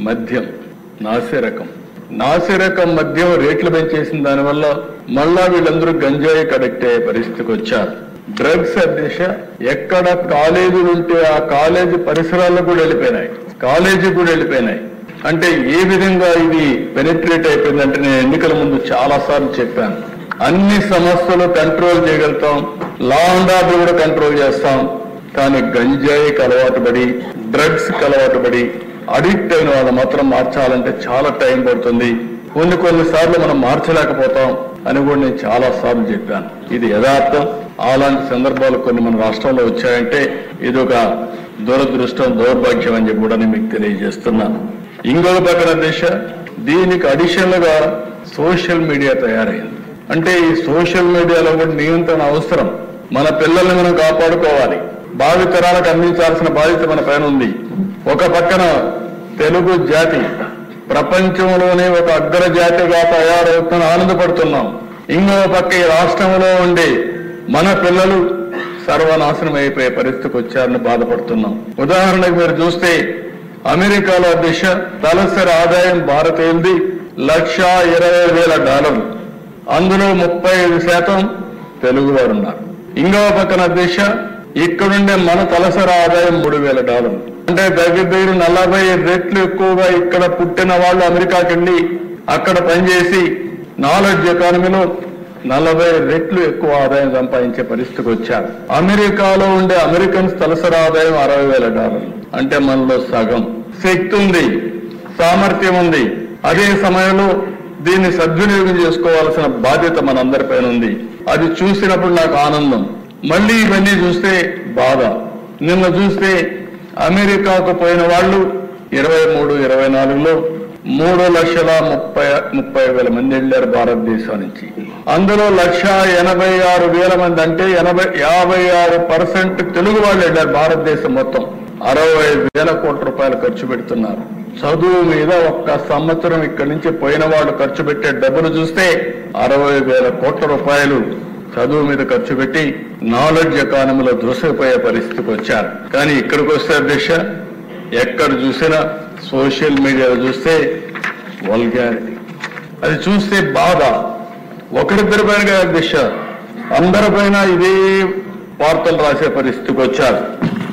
మద్యం నాసిరకం మద్యం రేట్లు పెంచేసిన దానివల్ల మళ్ళా వీళ్ళందరూ గంజాయి కడెక్ట్ అయ్యే పరిస్థితికి వచ్చారు. డ్రగ్స్ అధ్యక్ష ఎక్కడ కాలేజీలు ఉంటే ఆ కాలేజీ పరిసరాల్లో కూడా వెళ్ళిపోయినాయి, కాలేజీ కూడా వెళ్ళిపోయినాయి. అంటే ఏ విధంగా ఇది పెనిట్రేట్ అయిపోయిందంటే నేను ఎన్నికల ముందు చాలా సార్లు చెప్పాను, అన్ని సమస్యలు కంట్రోల్ చేయగలుగుతాం, లా అండ్ ఆర్డర్ కూడా కంట్రోల్ చేస్తాం. కానీ గంజాయికి అలవాటు పడి డ్రగ్స్ కి అలవాటు పడి అడిక్ట్ అయిన వాళ్ళు మాత్రం మార్చాలంటే చాలా టైం పడుతుంది. కొన్నిసార్లు మనం మార్చలేకపోతాం అని కూడా నేను చాలా సార్లు చెప్పాను. ఇది యథార్థం. అలాంటి సందర్భాలు కొన్ని మన రాష్ట్రంలో వచ్చాయంటే ఇది ఒక దురదృష్టం, దౌర్భాగ్యం అని చెప్పి కూడా నేను మీకు తెలియజేస్తున్నాను. ఇంకొక పక్కన దిశ దీనికి అడిషనల్ గా సోషల్ మీడియా తయారైంది. అంటే ఈ సోషల్ మీడియాలో కూడా నియంత్రణ అవసరం. మన పిల్లల్ని మనం కాపాడుకోవాలి, భావి తరాలకు అందించాల్సిన బాధ్యత మన పైన ఉంది. ఒక పక్కన తెలుగు జాతి ప్రపంచంలోనే ఒక అగ్రజాతిగా తయారవుతున్న ఆనందపడుతున్నాం. ఇంకో పక్క ఈ రాష్ట్రంలో ఉండి మన పిల్లలు సర్వనాశనం అయిపోయే పరిస్థితికి వచ్చారని బాధపడుతున్నాం. ఉదాహరణకు మీరు చూస్తే అమెరికాలో దిశ తలసరి ఆదాయం భారతీయులది $1,20,000. అందులో 35% తెలుగు వారు ఉన్నారు. ఇంకో పక్కన దిశ ఇక్కడుండే మన తలసరి ఆదాయం $3,000. అంటే దగ్గర 40 రెట్లు ఎక్కువగా ఇక్కడ పుట్టిన వాళ్ళు అమెరికాకి వెళ్ళి అక్కడ పనిచేసి నాలెడ్జ్ ఎకానమీలో 40 రెట్లు ఎక్కువ ఆదాయం సంపాదించే పరిస్థితికి వచ్చారు. అమెరికాలో ఉండే అమెరికన్స్ తలసరి ఆదాయం $60,000. అంటే మనలో సగం. శక్తి ఉంది, సామర్థ్యం ఉంది. అదే సమయంలో దీన్ని సద్వినియోగం చేసుకోవాల్సిన బాధ్యత మనందరిపైన ఉంది. అది చూసినప్పుడు నాకు ఆనందం. మళ్ళీ ఇవన్నీ చూస్తే బాధ. నిన్న చూస్తే అమెరికాకు పోయిన వాళ్ళు 23-24లో 3,30,000 మంది వెళ్ళారు భారతదేశం నుంచి. అందులో 1,86,000 మంది అంటే 56% తెలుగు వాళ్ళు వెళ్ళారు. భారతదేశం మొత్తం 65,000 కోట్ల రూపాయలు ఖర్చు పెడుతున్నారు. చదువు మీద ఒక్క సంవత్సరం ఇక్కడి నుంచి పోయిన వాళ్ళు ఖర్చు పెట్టే డబ్బులు చూస్తే 60,000 కోట్ల రూపాయలు చదువు మీద ఖర్చు పెట్టి నాలెడ్జ్ ఎకానమీలో దూసుకుపోయే పరిస్థితికి వచ్చారు. కానీ ఇక్కడికి వస్తే దిశ ఎక్కడ చూసినా సోషల్ మీడియాలో చూస్తే వల్గారిటీ, అది చూస్తే బాధ. ఒకరిద్దరి పైన దిశ అందరిపైన ఇదే వార్తలు రాసే పరిస్థితికి వచ్చారు.